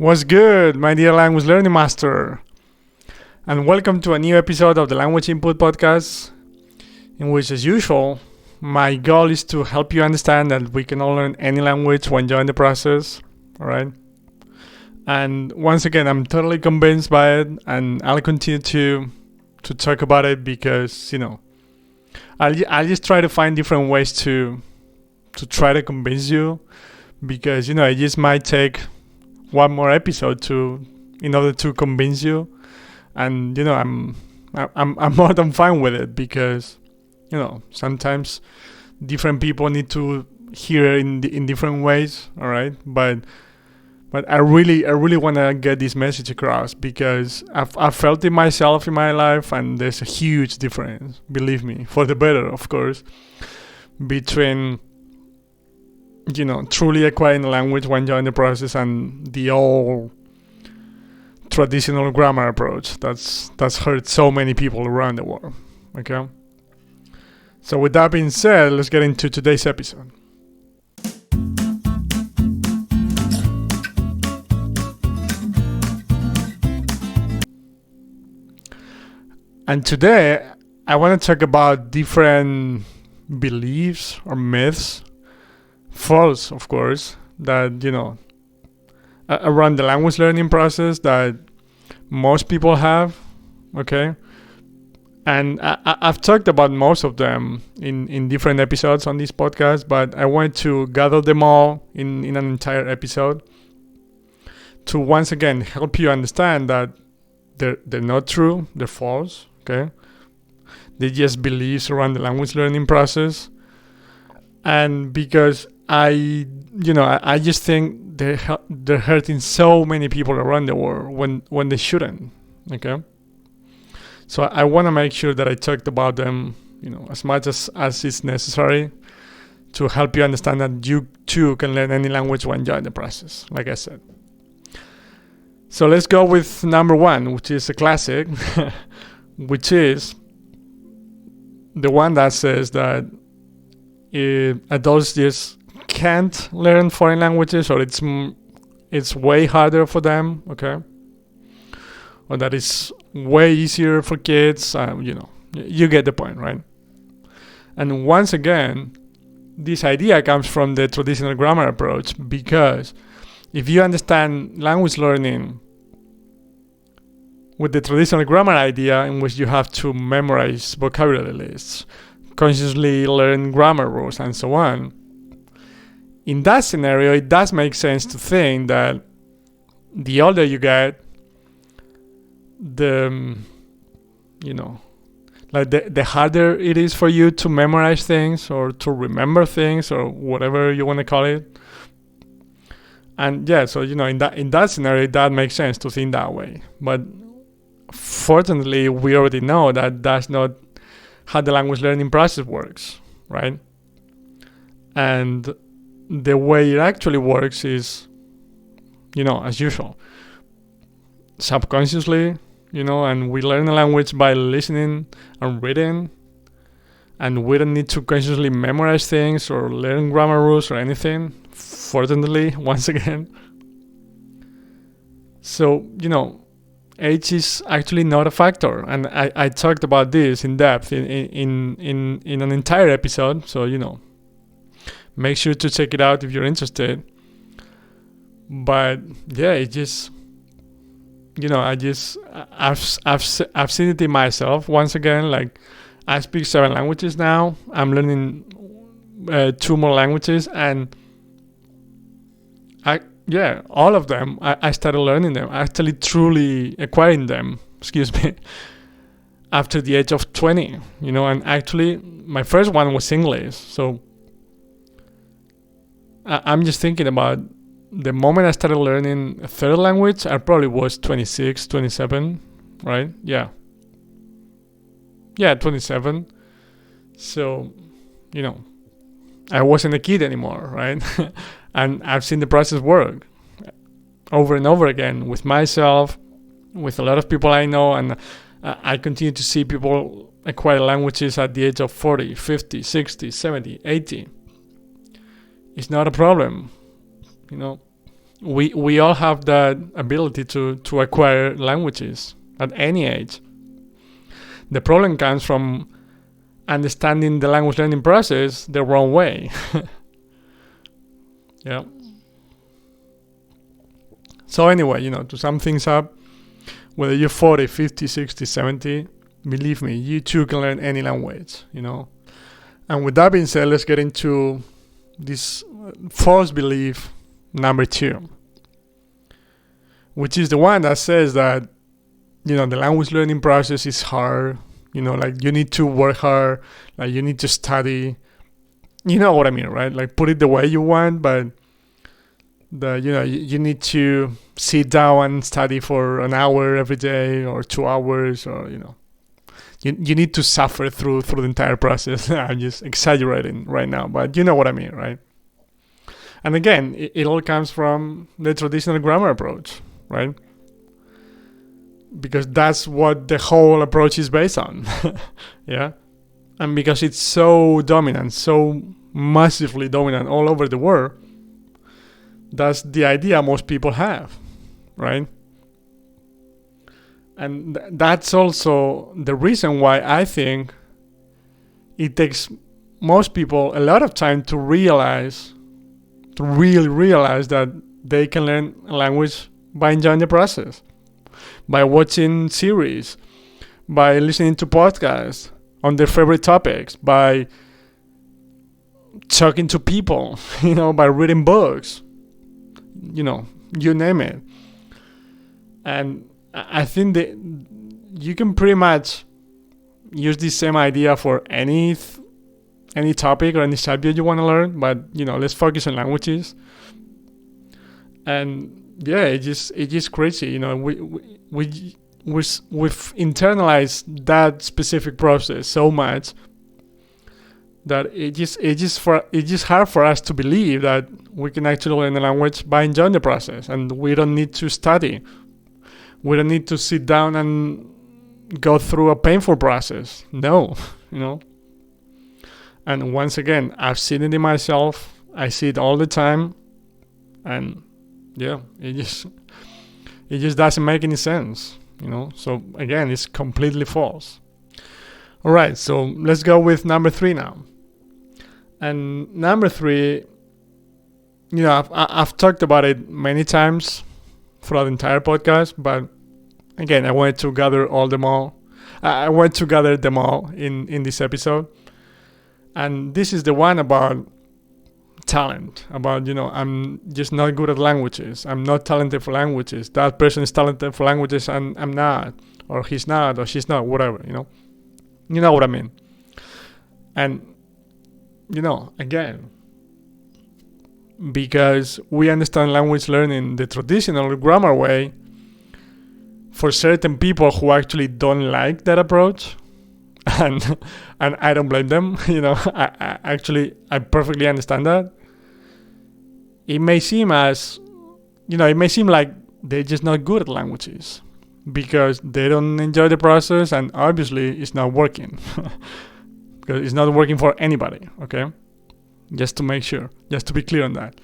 What's good, my dear language learning master? And welcome to a new episode of the Language Input Podcast, in which, as usual, my goal is to help you understand that we can all learn any language when you're in the process, alright? And once again, I'm totally convinced by it, and I'll continue to talk about it because, I'll just try to find different ways to try to convince you, because, it just might take one more episode in order to convince you, and I'm more than fine with it because sometimes different people need to hear in different ways, all right? But I really want to get this message across because I've felt it myself in my life, and there's a huge difference, believe me, for the better, of course, between truly acquiring a language when you're in the process and the old traditional grammar approach that's hurt so many people around the world. Okay? So with that being said, let's get into today's episode. And today, I want to talk about different beliefs or myths, false, of course, that, around the language learning process that most people have, okay? And I've talked about most of them in different episodes on this podcast, but I want to gather them all in an entire episode to once again help you understand that they're not true, they're false, okay? They're just beliefs around the language learning process. And because I just think they're hurting so many people around the world when they shouldn't, okay? So I want to make sure that I talked about them, as much as is necessary to help you understand that you too can learn any language when you're in the process, like I said. So let's go with number one, which is a classic, which is the one that says that adults just can't learn foreign languages, or it's way harder for them, okay? Or that it's way easier for kids, you get the point, right? And once again, this idea comes from the traditional grammar approach, because if you understand language learning with the traditional grammar idea, in which you have to memorize vocabulary lists, consciously learn grammar rules, and so on, in that scenario, it does make sense to think that the older you get, the harder it is for you to memorize things or to remember things or whatever you want to call it. And yeah, so in that scenario, that makes sense to think that way. But fortunately, we already know that that's not how the language learning process works, right? And the way it actually works is, as usual, subconsciously, and we learn a language by listening and reading, and we don't need to consciously memorize things or learn grammar rules or anything, fortunately, once again. So, age is actually not a factor, and I talked about this in depth in an entire episode, so make sure to check it out if you're interested. But yeah, it just I've seen it in myself. Once again, like, I speak 7 languages now. I'm learning 2 more languages, and all of them, I started learning them, actually truly acquiring them, after the age of 20, and actually my first one was English. So I'm just thinking about the moment I started learning a third language, I probably was 26, 27, right? Yeah, 27. So, I wasn't a kid anymore, right? And I've seen the process work over and over again with myself, with a lot of people I know, and I continue to see people acquire languages at the age of 40, 50, 60, 70, 80. It's not a problem, We all have that ability to acquire languages at any age. The problem comes from understanding the language learning process the wrong way. Yeah. So anyway, to sum things up, whether you're 40, 50, 60, 70, believe me, you too can learn any language, And with that being said, let's get into this false belief number 2, which is the one that says that, the language learning process is hard, like you need to work hard, like you need to study. You know what I mean, right? Like put it the way you want, but you need to sit down and study for an hour every day or 2 hours, or you need to suffer through the entire process. I'm just exaggerating right now, but you know what I mean, right? And again, it all comes from the traditional grammar approach, right? Because that's what the whole approach is based on. Yeah. And because it's so dominant, so massively dominant all over the world, that's the idea most people have, right? And that's also the reason why I think it takes most people a lot of time to really realize that they can learn a language by enjoying the process, by watching series, by listening to podcasts on their favorite topics, by talking to people, by reading books, you name it. And I think that you can pretty much use this same idea for any topic or any subject you want to learn, but let's focus on languages. And yeah, it's just crazy. We've internalized that specific process so much that it's just hard for us to believe that we can actually learn a language by enjoying the process, and we don't need to study. We don't need to sit down and go through a painful process. No, And once again, I've seen it in myself. I see it all the time, and yeah, it just doesn't make any sense, So again, it's completely false. All right, so let's go with number 3 now. And number 3, I've talked about it many times throughout the entire podcast, but again, I wanted to gather them all. I wanted to gather them all in this episode. And this is the one about talent, about, I'm just not good at languages. I'm not talented for languages. That person is talented for languages and I'm not, or he's not, or she's not, whatever, You know what I mean? And, again, because we understand language learning the traditional grammar way, for certain people who actually don't like that approach, and I don't blame them, I perfectly understand that. It may seem like they're just not good at languages because they don't enjoy the process, and obviously it's not working. Because it's not working for anybody, okay? Just to make sure, just to be clear on that.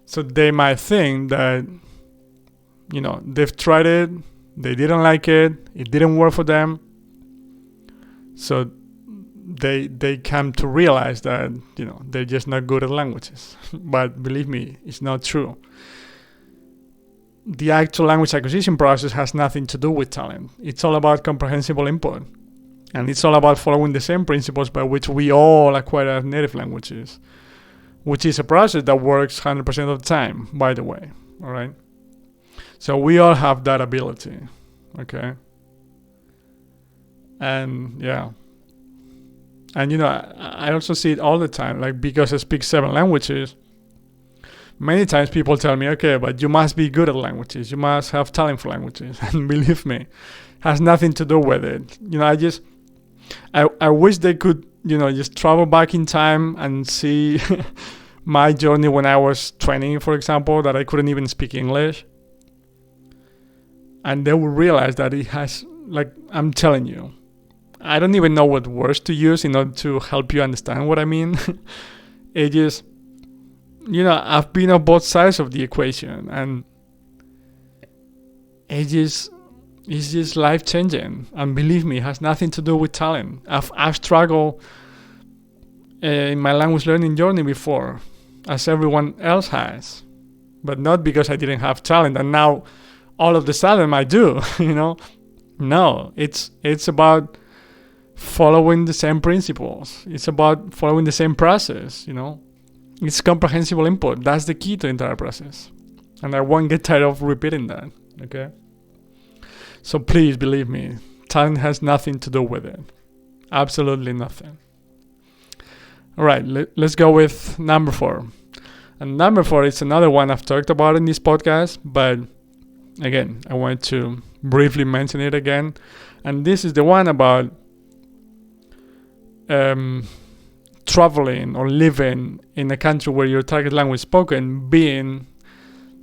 So they might think that, they've tried it, they didn't like it didn't work for them. So they come to realize that, they're just not good at languages. But believe me, it's not true. The actual language acquisition process has nothing to do with talent. It's all about comprehensible input. And it's all about following the same principles by which we all acquire our native languages, which is a process that works 100% of the time, by the way. All right? So we all have that ability. Okay? And yeah. And I also see it all the time, like because I speak 7 languages, many times people tell me, okay, but you must be good at languages, you must have talent for languages. And believe me, has nothing to do with it. I wish they could, just travel back in time and see my journey when I was 20, for example, that I couldn't even speak English. And they will realize that it has, like, I'm telling you, I don't even know what words to use in order to help you understand what I mean. I've been on both sides of the equation, and it's just life changing. And believe me, it has nothing to do with talent. I've struggled in my language learning journey before, as everyone else has, but not because I didn't have talent, and now all of the sudden I do. No, it's about following the same principles. It's about following the same process. It's comprehensible input. That's the key to the entire process, and I won't get tired of repeating that. Okay, so please believe me, talent has nothing to do with it. Absolutely nothing. All right, let's go with number 4. And number 4 is another one I've talked about in this podcast, but again, I want to briefly mention it again. And this is the one about traveling or living in a country where your target language is spoken being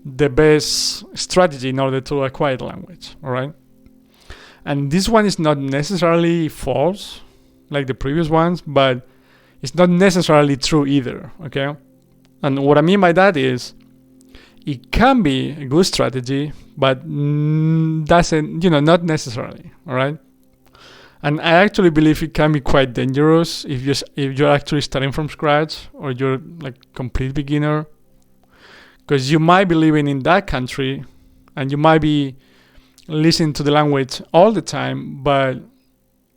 the best strategy in order to acquire the language. All right. And this one is not necessarily false like the previous ones, but it's not necessarily true either. Okay. And what I mean by that is it can be a good strategy, but doesn't, not necessarily. All right. And I actually believe it can be quite dangerous if you're actually starting from scratch or you're like complete beginner, because you might be living in that country and you might be listening to the language all the time, but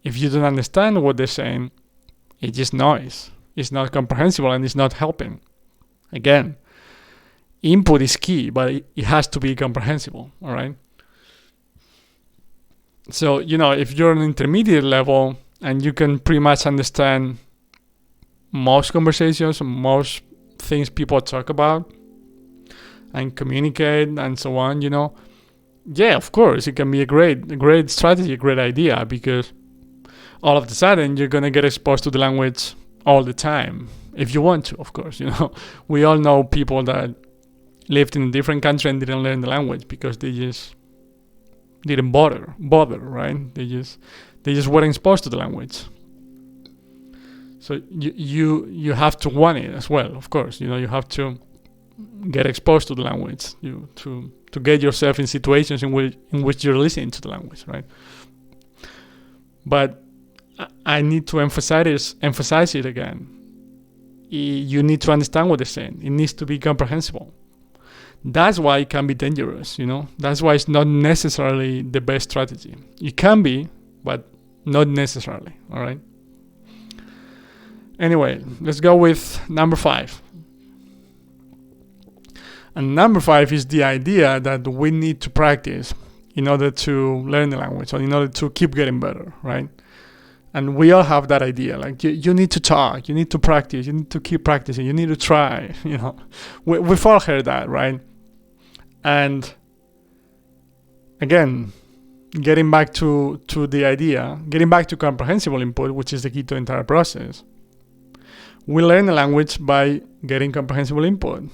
if you don't understand what they're saying, it's just noise. It's not comprehensible and it's not helping. Again, input is key, but it has to be comprehensible, all right? So, if you're on an intermediate level and you can pretty much understand most conversations, most things people talk about and communicate and so on, yeah, of course, it can be a great strategy, a great idea, because all of a sudden you're going to get exposed to the language all the time, if you want to, of course. We all know people that lived in a different country and didn't learn the language because they just didn't bother, right? They just weren't exposed to the language. So you have to want it as well, of course. You have to get exposed to the language, to get yourself in situations in which you're listening to the language, right? But I need to emphasize it again. You need to understand what they're saying. It needs to be comprehensible. That's why it can be dangerous, That's why it's not necessarily the best strategy. It can be, but not necessarily, all right? Anyway, let's go with number 5. And number 5 is the idea that we need to practice in order to learn the language, or in order to keep getting better, right? And we all have that idea, like you need to talk, you need to practice, you need to keep practicing, you need to try, We've all heard that, right? And again, getting back to the idea, getting back to comprehensible input, which is the key to the entire process. We learn the language by getting comprehensible input.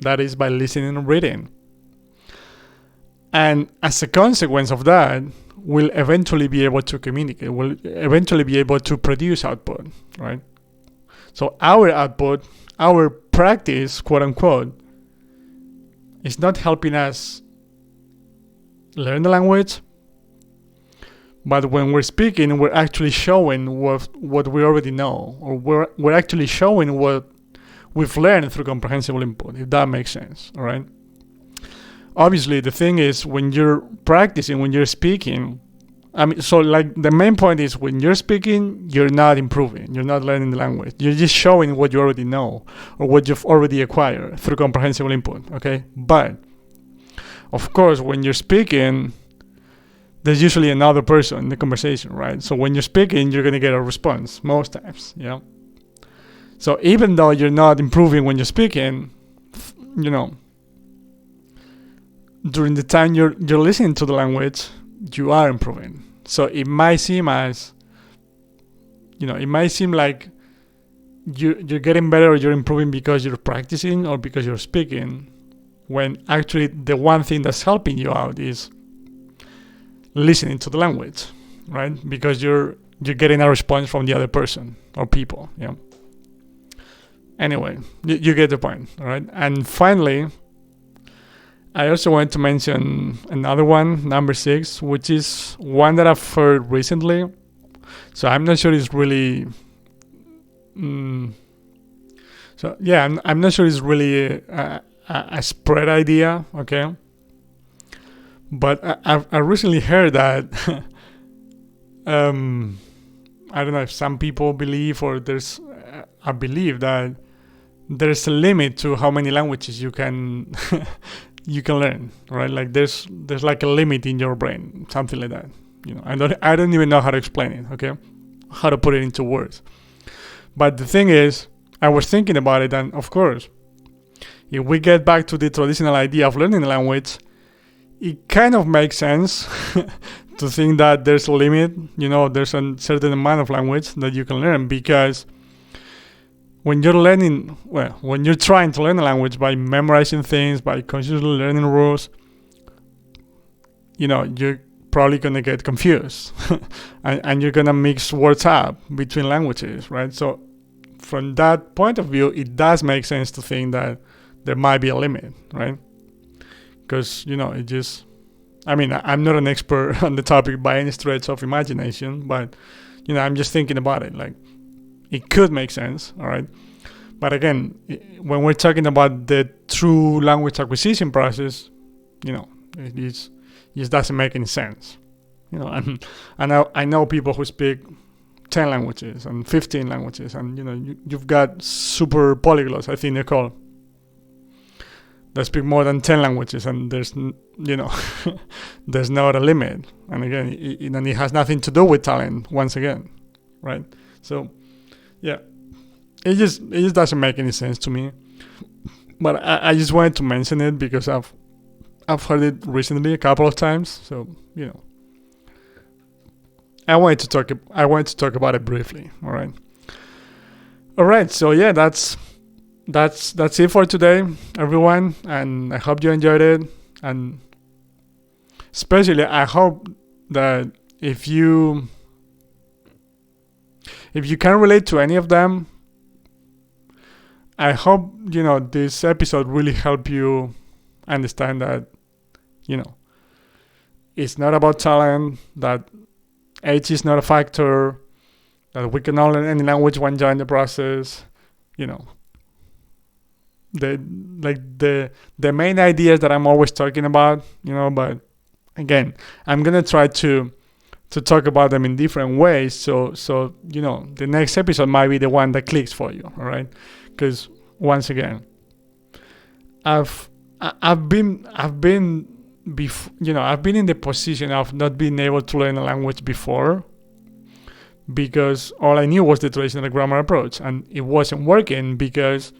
That is by listening and reading. And as a consequence of that, we'll eventually be able to communicate. We'll eventually be able to produce output, right? So our output, our practice, quote unquote, is not helping us learn the language, but when we're speaking, we're actually showing what we already know, or we're actually showing what we've learned through comprehensible input, if that makes sense, all right? Obviously, the thing is, when you're practicing, when you're speaking, the main point is when you're speaking, you're not improving, you're not learning the language. You're just showing what you already know or what you've already acquired through comprehensible input, okay? But, of course, when you're speaking, there's usually another person in the conversation, right? So when you're speaking, you're going to get a response most times, yeah? So even though you're not improving when you're speaking, during the time you're listening to the language, you are improving. So it might seem like you're getting better or you're improving because you're practicing or because you're speaking, when actually the one thing that's helping you out is listening to the language, right? Because you're getting a response from the other person or people, yeah. Anyway, you get the point, all right? And finally, I also want to mention another one, number 6, which is one that I've heard recently. So I'm not sure it's really. I'm not sure it's really a spread idea, okay? But I recently heard that. I don't know if some people believe, or there's a belief that there's a limit to how many languages you can you can learn, right? Like there's like a limit in your brain, something like that. I don't even know how to explain it, okay? How to put it into words. But the thing is, I was thinking about it, and of course, if we get back to the traditional idea of learning a language, it kind of makes sense to think that there's a limit, there's a certain amount of language that you can learn, because when you're trying to learn a language by memorizing things, by consciously learning rules, you're probably going to get confused and you're going to mix words up between languages, right? So from that point of view, it does make sense to think that there might be a limit, right? Because, I'm not an expert on the topic by any stretch of imagination, but, I'm just thinking about it. Like, it could make sense, all right? But again, when we're talking about the true language acquisition process, it just doesn't make any sense. And I know people who speak 10 languages and 15 languages, and, you've got super polyglots, I think they're called, that speak more than 10 languages, and there's there's not a limit. And again, it has nothing to do with talent, once again, right? So, yeah, it just doesn't make any sense to me. But I just wanted to mention it because I've heard it recently a couple of times. So, I wanted to talk about it briefly. All right. So yeah, that's it for today, everyone. And I hope you enjoyed it. And especially, I hope that if you can relate to any of them, I hope, this episode really helped you understand that, it's not about talent, that age is not a factor, that we can all learn any language when join the process, the main ideas that I'm always talking about, but again, I'm going to try to talk about them in different ways. So, the next episode might be the one that clicks for you. All right. Because once again, I've been in the position of not being able to learn a language before, because all I knew was the traditional grammar approach, and it wasn't working because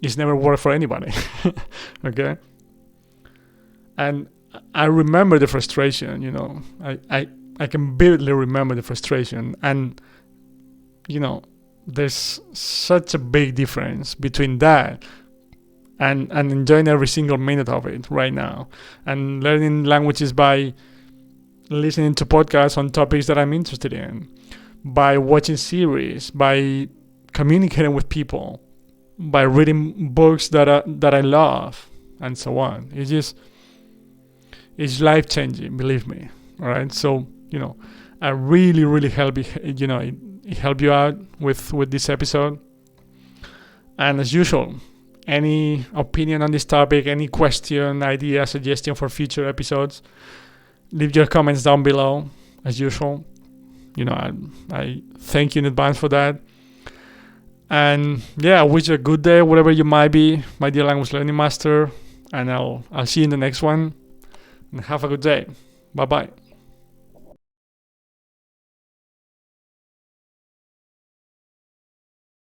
it's never worked for anybody. Okay. And I remember the frustration, I can vividly remember the frustration, and there's such a big difference between that and enjoying every single minute of it right now, and learning languages by listening to podcasts on topics that I'm interested in, by watching series, by communicating with people, by reading books that I love, and so on. It's life changing, believe me. All right, so I really, really help you out with this episode. And as usual, any opinion on this topic, any question, idea, suggestion for future episodes, leave your comments down below. As usual, I thank you in advance for that. And yeah, I wish you a good day, whatever you might be, my dear language learning master. And I'll see you in the next one. And have a good day. Bye bye.